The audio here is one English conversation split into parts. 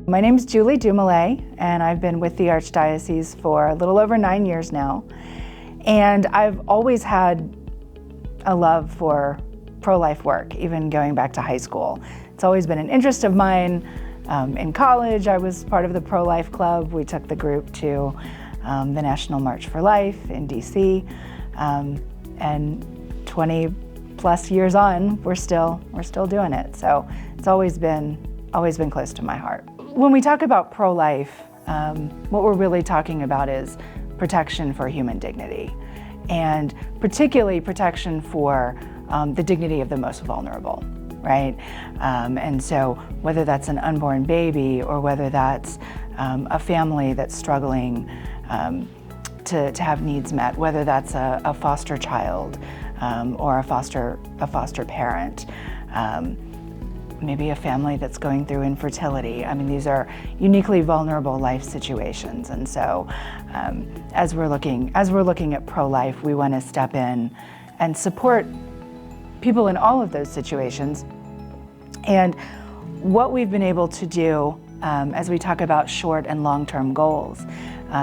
My name is Julie Dumoulin, and I've been with the Archdiocese for a little over 9 years now. And I've always had a love for pro-life work, even going back to high school. It's always been an interest of mine. In college, I was part of the pro-life club. We took the group to the National March for Life in DC. And 20 plus years on, we're still doing it. So it's always been close to my heart. When we talk about pro-life, what we're really talking about is protection for human dignity, and particularly protection for the dignity of the most vulnerable, right? And so whether that's an unborn baby or whether that's a family that's struggling to have needs met, whether that's a foster child or a foster parent, maybe a family that's going through infertility. I mean, these are uniquely vulnerable life situations. And so as we're looking at pro-life, we want to step in and support people in all of those situations. And what we've been able to do as we talk about short and long-term goals,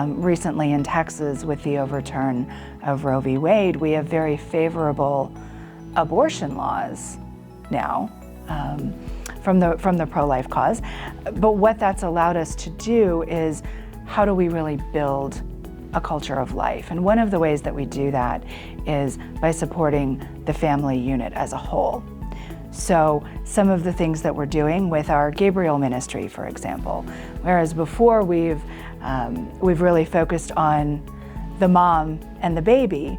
recently in Texas with the overturn of Roe v. Wade, we have very favorable abortion laws now from the pro-life cause. But what that's allowed us to do is, how do we really build a culture of life? And one of the ways that we do that is by supporting the family unit as a whole. So some of the things that we're doing with our Gabriel ministry, for example, whereas before we've really focused on the mom and the baby,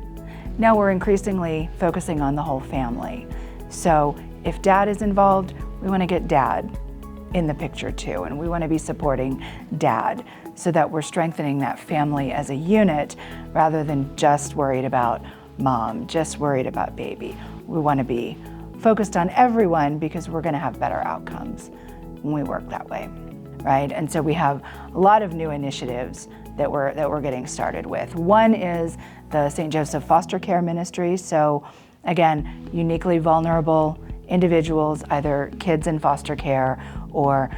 now we're increasingly focusing on the whole family. So if dad is involved, we want to get dad in the picture too, and we want to be supporting dad so that we're strengthening that family as a unit rather than just worried about mom, just worried about baby. We want to be focused on everyone because we're going to have better outcomes when we work that way, right? And so we have a lot of new initiatives that we're getting started with. One is the St. Joseph Foster Care Ministry. So again, uniquely vulnerable individuals, either kids in foster care or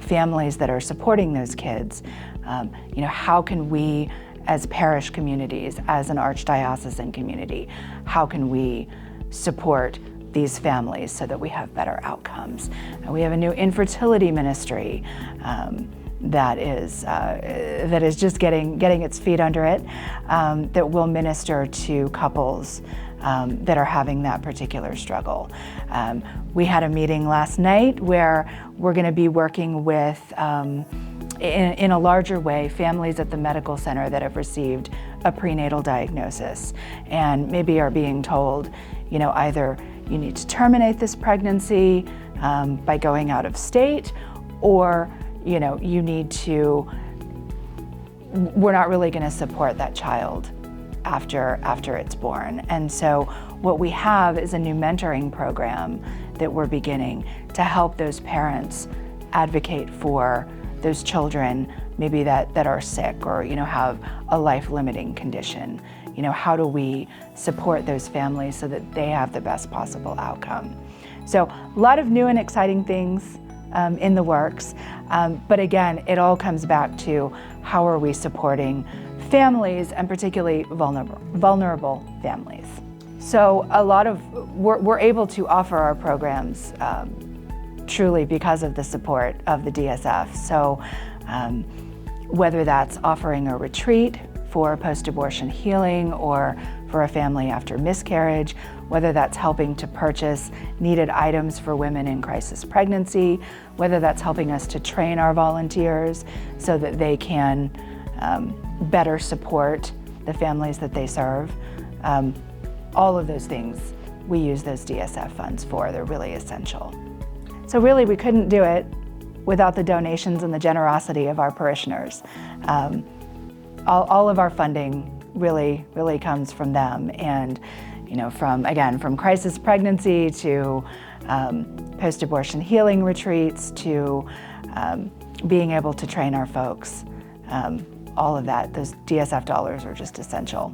families that are supporting those kids. How can we, as parish communities, as an archdiocesan community, how can we support these families so that we have better outcomes? We have a new infertility ministry that is just getting its feet under it, that will minister to couples that are having that particular struggle. We had a meeting last night where we're going to be working with, in a larger way, families at the medical center that have received a prenatal diagnosis and maybe are being told, either you need to terminate this pregnancy by going out of state, or you need to, we're not really going to support that child after it's born. And so what we have is a new mentoring program that we're beginning to help those parents advocate for those children maybe that are sick or have a life-limiting condition. How do we support those families so that they have the best possible outcome? So a lot of new and exciting things in the works, but again, it all comes back to how are we supporting families, and particularly vulnerable families. So we're able to offer our programs truly because of the support of the DSF. So whether that's offering a retreat for post-abortion healing or for a family after miscarriage, whether that's helping to purchase needed items for women in crisis pregnancy, whether that's helping us to train our volunteers so that they can better support the families that they serve. All of those things we use those DSF funds for. They're really essential. So really we couldn't do it without the donations and the generosity of our parishioners. All of our funding really comes from them, and from crisis pregnancy to post-abortion healing retreats to being able to train our folks. All of that, those DSF dollars are just essential.